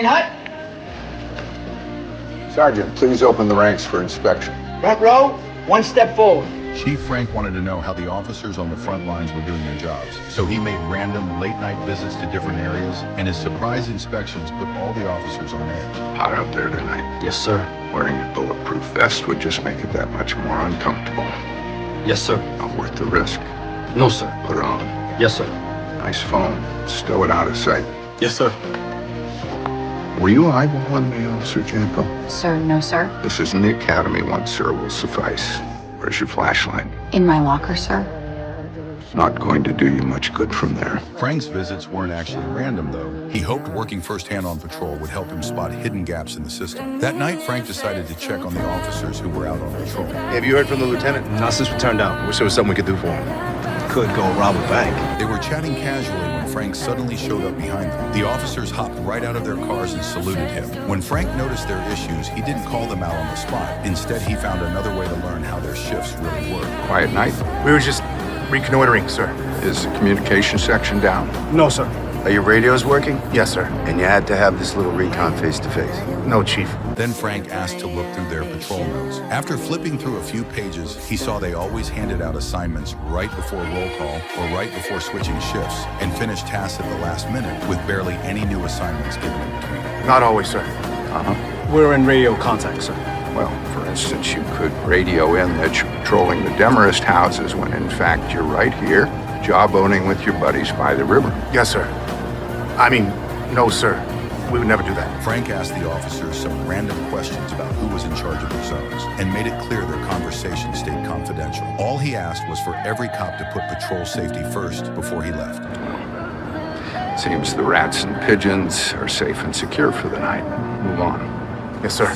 Hut? Sergeant, please open the ranks for inspection. Front row, one step forward. Chief Frank wanted to know how the officers on the front lines were doing their jobs, so he made random late-night visits to different areas, and his surprise inspections put all the officers on edge. Hot out there tonight. Yes, sir. Wearing a bulletproof vest would just make it that much more uncomfortable. Yes, sir. Not worth the risk. No, sir. Put it on. Yes, sir. Nice phone. Stow it out of sight. Yes, sir. Were you eyeballing me, Officer Janko? Sir, no, sir. This isn't the academy. One sir will suffice. Where's your flashlight? In my locker, sir. It's not going to do you much good from there. Frank's visits weren't actually random, though. He hoped working firsthand on patrol would help him spot hidden gaps in the system. That night, Frank decided to check on the officers who were out on patrol. Have you heard from the lieutenant? Not since we turned out. Wish there was something we could do for him. Could go rob a bank. They were chatting casually when Frank suddenly showed up behind them. The officers hopped right out of their cars and saluted him. When Frank noticed their issues, he didn't call them out on the spot. Instead, he found another way to learn how their shifts really work. Quiet night. We were just reconnoitering, sir. Is the communication section down? No, sir. Are your radios working? Yes, sir. And you had to have this little recon face-to-face. No, Chief. Then Frank asked to look through their patrol notes. After flipping through a few pages, he saw they always handed out assignments right before roll call or right before switching shifts, and finished tasks at the last minute with barely any new assignments given in between. Not always, sir. We're in radio contact, sir. Well, for instance, you could radio in that you're patrolling the Demarest houses when in fact you're right here, job-owning with your buddies by the river. Yes, sir. I mean, no, sir. We would never do that. Frank asked the officers some random questions about who was in charge of their zones and made it clear their conversation stayed confidential. All he asked was for every cop to put patrol safety first before he left. Seems the rats and pigeons are safe and secure for the night. Move on. Yes, sir.